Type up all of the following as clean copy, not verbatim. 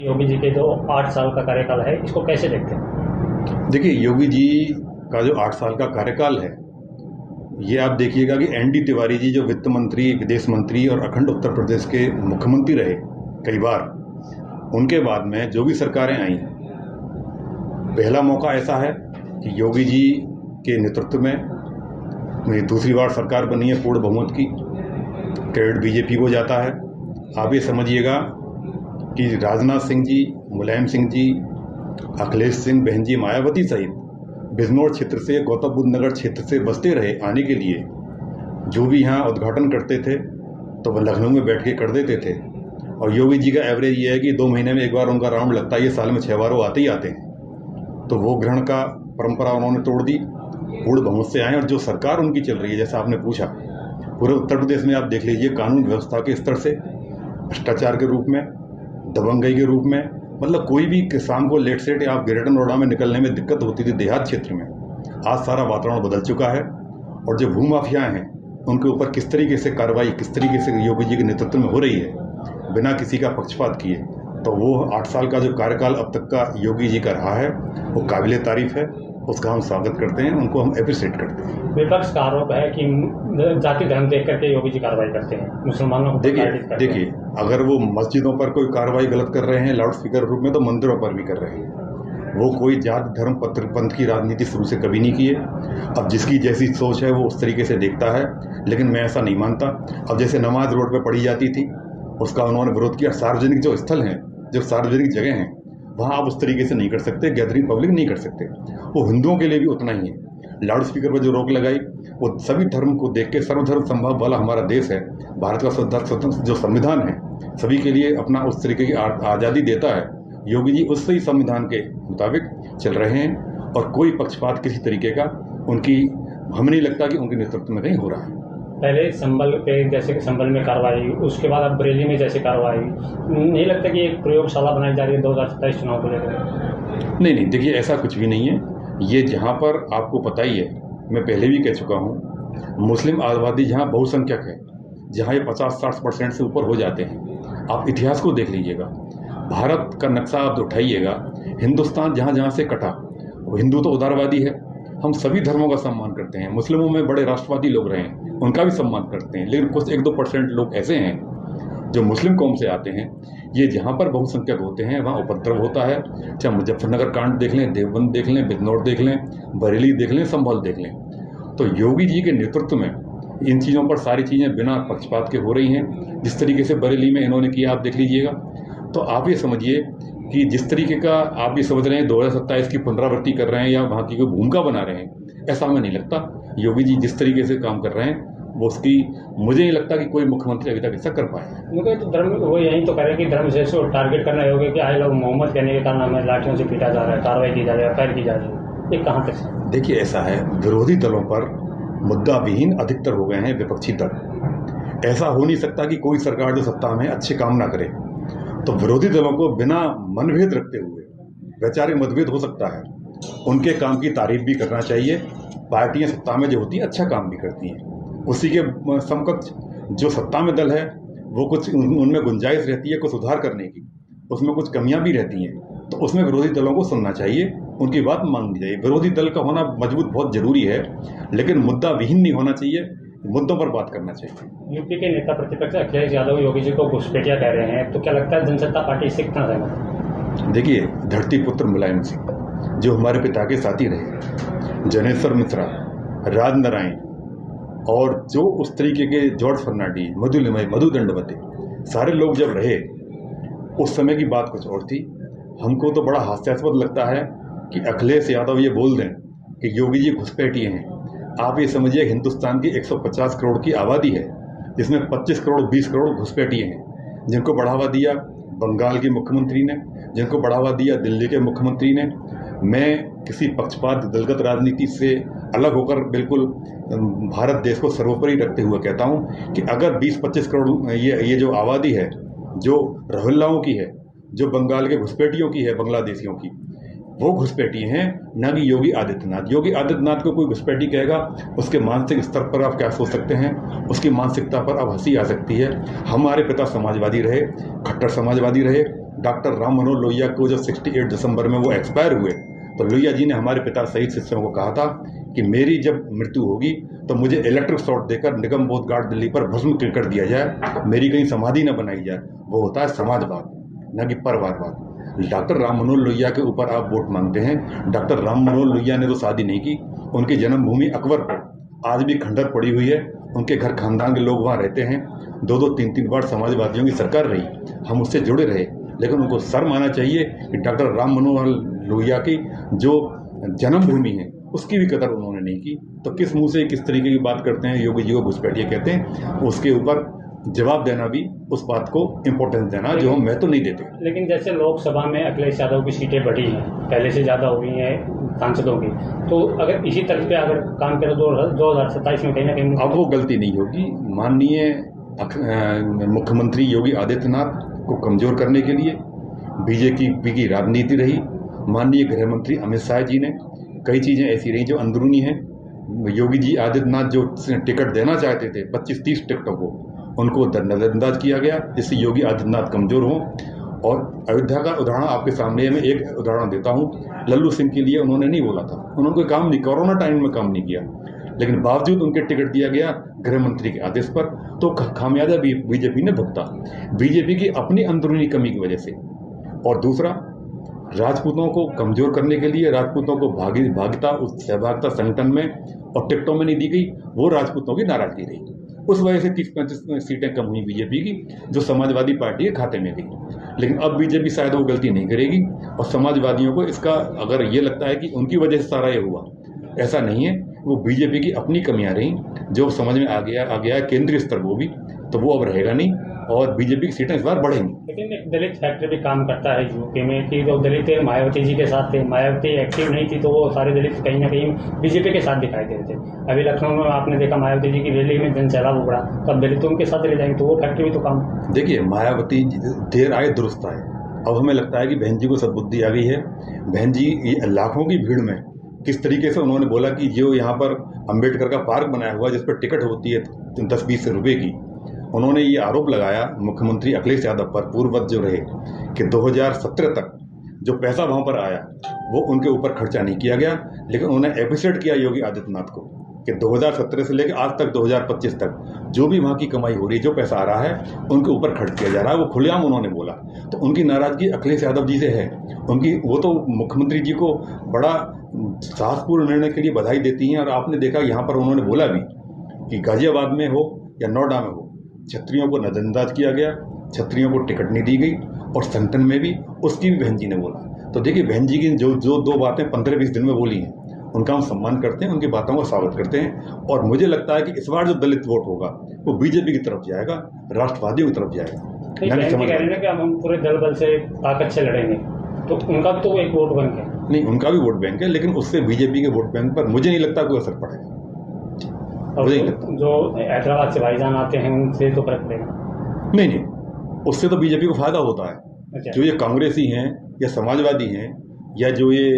योगी जी के जो 8 साल का कार्यकाल है, इसको कैसे देखते हैं? देखिए, योगी जी का जो 8 साल का कार्यकाल है, ये आप देखिएगा कि एनडी तिवारी जी जो वित्त मंत्री, विदेश मंत्री और अखंड उत्तर प्रदेश के मुख्यमंत्री रहे कई बार, उनके बाद में जो भी सरकारें आई, पहला मौका ऐसा है कि योगी जी के नेतृत्व में मेरी दूसरी बार सरकार बनी है पूर्ण बहुमत की। क्रेडिट बीजेपी को जाता है। आप ये समझिएगा कि राजनाथ सिंह जी, मुलायम सिंह जी, अखिलेश सिंह, बहन जी मायावती सहित बिजनौर क्षेत्र से, गौतम बुद्ध नगर क्षेत्र से बसते रहे आने के लिए। जो भी यहाँ उद्घाटन करते थे तो वह लखनऊ में बैठ के कर देते थे। और योगी जी का एवरेज ये है कि 2 महीने में एक बार उनका राउंड लगता है, ये साल में 6 बार वो आते ही आते हैं। तो वो ग्रहण का परंपरा उन्होंने तोड़ दी, पूर्ण बहुमत से आए। और जो सरकार उनकी चल रही है, जैसा आपने पूछा, पूरे उत्तर प्रदेश में आप देख लीजिए, कानून व्यवस्था के स्तर से, भ्रष्टाचार के रूप में, दबंगई के रूप में, मतलब कोई भी किसान को लेट सेट या ग्रेटर नोएडा में निकलने में दिक्कत होती थी देहात क्षेत्र में, आज सारा वातावरण बदल चुका है। और जो भूमाफिया हैं उनके ऊपर किस तरीके से कार्रवाई, किस तरीके से योगी जी के नेतृत्व में हो रही है बिना किसी का पक्षपात किए, तो वो 8 साल का जो कार्यकाल अब तक का योगी जी का रहा है वो काबिले तारीफ है। उसका हम स्वागत करते हैं, उनको हम एप्रिशिएट करते हैं। विपक्ष का आरोप है कि जाति धर्म देख करके योगी जी कार्रवाई करते हैं, मुसलमानों को देखिए, अगर वो मस्जिदों पर कोई कार्रवाई गलत कर रहे हैं लाउड स्पीकर रूप में, तो मंदिरों पर भी कर रहे हैं। वो कोई जाति धर्म पंथ की राजनीति शुरू से कभी नहीं की है। अब जिसकी जैसी सोच है वो उस तरीके से देखता है, लेकिन मैं ऐसा नहीं मानता। अब जैसे नमाज रोड पर पढ़ी जाती थी, उसका उन्होंने विरोध किया। सार्वजनिक जो स्थल हैं, जो सार्वजनिक जगह हैं, वहाँ आप उस तरीके से नहीं कर सकते, गैदरिंग पब्लिक नहीं कर सकते। वो हिंदुओं के लिए भी उतना ही है। लाउड स्पीकर पर जो रोक लगाई, वो सभी धर्म को देख के, सर्वधर्म संभाव वाला हमारा देश है, भारत का स्वतंत्र जो संविधान है सभी के लिए अपना उस तरीके की आज़ादी देता है। योगी जी उससे ही संविधान के मुताबिक चल रहे हैं और कोई पक्षपात किसी तरीके का उनकी, हमें नहीं लगता कि उनके नेतृत्व में कहीं हो रहा है। पहले संभल पे, जैसे कि संभल में कार्रवाई, उसके बाद अब बरेली में जैसे कार्रवाई, नहीं लगता कि एक प्रयोगशाला बनाई जा रही है 2027 चुनाव को लेकर? नहीं, देखिए, ऐसा कुछ भी नहीं है। ये जहाँ पर आपको पता ही है, मैं पहले भी कह चुका हूँ, मुस्लिम आबादी जहाँ बहुसंख्यक है, जहाँ ये 50-60% से ऊपर हो जाते हैं। आप इतिहास को देख लीजिएगा, भारत का नक्शा आप उठाइएगा, हिंदुस्तान जहाँ जहाँ से कटा, वो हिंदू तो उदारवादी है। हम सभी धर्मों का सम्मान करते हैं। मुस्लिमों में बड़े राष्ट्रवादी लोग रहे हैं, उनका भी सम्मान करते हैं, लेकिन कुछ 1-2% लोग ऐसे हैं जो मुस्लिम कौम से आते हैं। ये जहाँ पर बहुसंख्यक होते हैं वहाँ उपद्रव होता है। चाहे मुजफ्फरनगर कांड देख लें, देवबंद देख लें, बिजनौर देख लें, बरेली देख लें, संभल देख लें। तो योगी जी के नेतृत्व में इन चीज़ों पर सारी चीज़ें बिना पक्षपात के हो रही हैं। जिस तरीके से बरेली में इन्होंने किया, आप देख लीजिएगा। तो आप ये समझिए कि जिस तरीके का आप ये समझ रहे हैं 2027 की पुनरावृत्ति कर रहे हैं या वहाँ की कोई भूमिका बना रहे हैं, ऐसा हमें नहीं लगता। योगी जी जिस तरीके से काम कर रहे हैं वो उसकी, मुझे नहीं लगता कि कोई मुख्यमंत्री अभी तक ऐसा कर पाया है। मुझे तो धर्म, वो यही तो कह रहे हैं कि धर्म से टारगेट करना होगा कि आए लोग मोहम्मद कहने के कारण हमें लाठियों से पीटा जा रहा है, कार्रवाई की जा रही है, फैर की जा रही है। ये कहाँ तक? देखिए, ऐसा है, विरोधी दलों पर मुद्दा विहीन अधिकतर हो गए हैं विपक्षी दल। ऐसा हो नहीं सकता कि कोई सरकार जो सत्ता में अच्छे काम ना करे। तो विरोधी दलों को बिना मनभेद रखते हुए, वैचारिक मतभेद हो सकता है, उनके काम की तारीफ भी करना चाहिए। पार्टियां सत्ता में जो होती हैं अच्छा काम भी करती हैं, उसी के समकक्ष जो सत्ता में दल है वो कुछ उनमें गुंजाइश रहती है कुछ सुधार करने की, उसमें कुछ कमियां भी रहती हैं, तो उसमें विरोधी दलों को सुनना चाहिए, उनकी बात माननी चाहिए। विरोधी दल का होना मजबूत बहुत जरूरी है, लेकिन मुद्दा विहीन नहीं होना चाहिए, मुद्दों पर बात करना चाहिए। यूपी के नेता प्रतिपक्ष अखिलेश यादव योगी जी को घुसपैठिया कह रहे हैं, तो क्या लगता है जनसत्ता पार्टी इससे कितना सहमत? देखिए, धरती पुत्र मुलायम सिंह जो हमारे पिता के साथी रहे, जनेश्वर मिश्रा, राजनारायण, और जो उस तरीके के जॉर्ज फर्नांडीज, मधु दंडवते, सारे लोग जब रहे, उस समय की बात कुछ और थी। हमको तो बड़ा हास्यास्पद लगता है कि अखिलेश यादव ये बोल दें कि योगी जी घुसपैठिए हैं। आप ये समझिए, हिंदुस्तान की 150 करोड़ की आबादी है, जिसमें 25 करोड़ 20 करोड़ घुसपैठिए हैं, जिनको बढ़ावा दिया बंगाल के मुख्यमंत्री ने, जिनको बढ़ावा दिया दिल्ली के मुख्यमंत्री ने। मैं किसी पक्षपात दलगत राजनीति से अलग होकर बिल्कुल भारत देश को सर्वोपरि रखते हुए कहता हूँ कि अगर 20-25 करोड़ ये जो आबादी है, जो रोहिल्लाओं की है, जो बंगाल के घुसपैठियों की है, बांग्लादेशियों की, वो घुसपैठी हैं, ना कि योगी आदित्यनाथ। योगी आदित्यनाथ को कोई घुसपैठी कहेगा, उसके मानसिक स्तर पर आप क्या सोच सकते हैं, उसकी मानसिकता पर अब हंसी आ सकती है। हमारे पिता समाजवादी रहे, खट्टर समाजवादी रहे, डॉक्टर राम मनोहर लोहिया को जब 68 दिसंबर में वो एक्सपायर हुए तो लोहिया जी ने हमारे पिता सहित शिष्यों को कहा था कि मेरी जब मृत्यु होगी तो मुझे इलेक्ट्रिक शॉट देकर निगम बोध घाट दिल्ली पर भस्म कर दिया जाए, मेरी कहीं समाधि न बनाई जाए। वो होता है समाजवाद, न कि परिवारवाद। डॉक्टर राम मनोहर लोहिया के ऊपर आप वोट मांगते हैं। डॉक्टर राम मनोहर लोहिया ने तो शादी नहीं की, उनकी जन्मभूमि अकबरपुर आज भी खंडर पड़ी हुई है, उनके घर खानदान के लोग वहाँ रहते हैं। 2-2, 3-3 बार समाजवादियों की सरकार रही, हम उससे जुड़े रहे, लेकिन उनको सर मानना चाहिए कि डॉक्टर राम मनोहर लोहिया की जो जन्मभूमि है उसकी भी कदर उन्होंने नहीं की। तो किस मुंह से किस तरीके की बात करते हैं, योगी जी को घुसपैठिए कहते हैं, उसके ऊपर जवाब देना भी, उस बात को इम्पोर्टेंस देना जो हम तो नहीं देते। लेकिन जैसे लोकसभा में अखिलेश यादव की सीटें बढ़ी हैं, पहले से ज़्यादा हो गई हैं सांसदों की, तो अगर इसी तरह पे अगर काम करें तो 2027 में कहीं ना कहीं अब वो गलती नहीं होगी। माननीय मुख्यमंत्री योगी आदित्यनाथ को कमज़ोर करने के लिए बीजेपी की राजनीति रही। माननीय गृह मंत्री अमित शाह जी ने कई चीज़ें ऐसी रही जो अंदरूनी हैं। योगी जी आदित्यनाथ जो टिकट देना चाहते थे 25-30 टिकटों को, उनको नजरअंदाज किया गया, जिससे योगी आदित्यनाथ कमज़ोर हों। और अयोध्या का उदाहरण आपके सामने मैं एक उदाहरण देता हूँ। लल्लू सिंह के लिए उन्होंने नहीं बोला था, उन्होंने कोई काम नहीं, कोरोना टाइम में काम नहीं किया, लेकिन बावजूद उनके टिकट दिया गया गृह मंत्री के आदेश पर, तो खामियाजा भी बीजेपी ने भुगता, बीजेपी की अपनी अंदरूनी कमी की वजह से। और दूसरा, राजपूतों को कमज़ोर करने के लिए राजपूतों को भागिता उस सहभागिता संगठन में और टिकटों में नहीं दी गई, वो राजपूतों की नाराजगी रही। उस वजह से 30-35 सीटें कम हुई बीजेपी की, जो समाजवादी पार्टी के खाते में गई। लेकिन अब बीजेपी शायद वो गलती नहीं करेगी, और समाजवादियों को इसका अगर ये लगता है कि उनकी वजह से सारा ये हुआ, ऐसा नहीं है। वो बीजेपी की अपनी कमियां रहीं, जो समझ में आ गया है केंद्रीय स्तर वो भी, तो वो अब रहेगा नहीं, और बीजेपी की सीटें इस बार बढ़ेंगी। लेकिन एक दलित फैक्टर भी काम करता है यूपी में कि जो दलित मायावती जी के साथ थे, मायावती एक्टिव नहीं थी तो वो सारे दलित कहीं ना कहीं बीजेपी के साथ दिखाई दे रहे थे। अभी लखनऊ में आपने देखा मायावती जी की रैली में जनसैलाब उभरा, तो अब दलितों के साथ चले जाएंगे, तो वो फैक्टर भी तो काम। देखिए, मायावती देर आए दुरुस्त आए। अब हमें लगता है कि बहन जी को सद्बुद्धि आ गई है। बहन जी लाखों की भीड़ में किस तरीके से उन्होंने बोला कि जो यहाँ पर अम्बेडकर का पार्क बनाया हुआ जिस पर टिकट होती है 10-20 रुपये की, उन्होंने ये आरोप लगाया मुख्यमंत्री अखिलेश यादव पर, पूर्ववत जो रहे, कि 2017 तक जो पैसा वहाँ पर आया वो उनके ऊपर खर्चा नहीं किया गया। लेकिन उन्होंने एप्रिशिएट किया योगी आदित्यनाथ को कि 2017 से लेकर आज तक 2025 तक जो भी वहाँ की कमाई हो रही है, जो पैसा आ रहा है, उनके ऊपर खर्च किया जा रहा है। वो खुलेआम उन्होंने बोला। तो उनकी नाराज़गी अखिलेश यादव जी से है। वो तो मुख्यमंत्री जी को बड़ा साहसपूर्ण निर्णय के लिए बधाई देती हैं। और आपने देखा यहाँ पर उन्होंने बोला भी कि गाजियाबाद में हो या नोएडा में हो, छत्रियों को नजरअंदाज किया गया, छत्रियों को टिकट नहीं दी गई, और संगठन में भी उसकी भी बहन जी ने बोला। तो देखिए, बहन जी की जो 2 बातें 15-20 दिन में बोली हैं, उनका हम सम्मान करते हैं, उनकी बातों को स्वागत करते हैं। और मुझे लगता है कि इस बार जो दलित वोट होगा वो बीजेपी की तरफ जाएगा, राष्ट्रवादियों की तरफ जाएगा। कह रहे हैं कि हम पूरे दल बल से ताकत से लड़ेंगे, तो उनका भी तो एक वोट बैंक है। नहीं, उनका भी वोट बैंक है, लेकिन उससे बीजेपी के वोट बैंक पर मुझे नहीं लगता कोई असर पड़ेगा। और जो हैदराबाद से भाईजान आते हैं उनसे तो फर्क पड़ेगा? नहीं, उससे तो बीजेपी को फायदा होता है। अच्छा। जो ये कांग्रेसी हैं या समाजवादी हैं या जो ये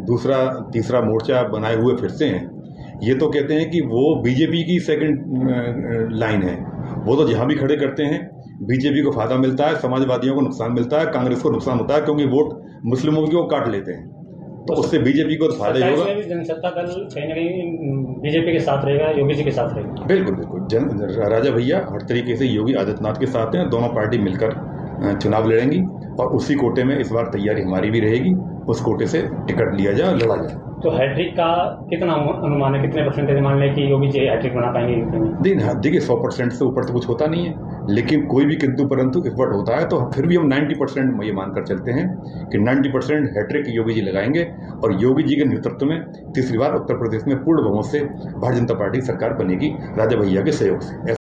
दूसरा तीसरा मोर्चा बनाए हुए फिरसे हैं, ये तो कहते हैं कि वो बीजेपी की सेकंड लाइन है। वो तो जहाँ भी खड़े करते हैं बीजेपी को फायदा मिलता है, समाजवादियों को नुकसान मिलता है, कांग्रेस को नुकसान होता है, क्योंकि वोट मुस्लिमों की वो काट लेते हैं। तो उससे बीजेपी को फायदा होगा। जनसत्ता दल कहीं ना कहीं बीजेपी के साथ रहेगा, योगी जी के साथ रहेगा। बिल्कुल। राजा भैया हर तरीके से योगी आदित्यनाथ के साथ हैं। दोनों पार्टी मिलकर चुनाव लड़ेंगी, और उसी कोटे में इस बार तैयारी हमारी भी रहेगी, उस कोटे से टिकट लिया जाए और लड़ा जाए। तो हैट्रिक का कितना अनुमान है, कितने परसेंटेज मान लें कि योगी जी हैट्रिक बना पाएंगे यूपी में? देखिए, 100% से ऊपर तो कुछ होता नहीं है, लेकिन कोई भी किंतु परंतु एफर्ट होता है। तो फिर भी हम 90% ये मानकर चलते हैं कि 90% हैट्रिक योगी जी लगाएंगे, और योगी जी के नेतृत्व में तीसरी बार उत्तर प्रदेश में पूर्ण बहुमत से भारतीय जनता पार्टी सरकार बनेगी, राजा भैया के सहयोग से।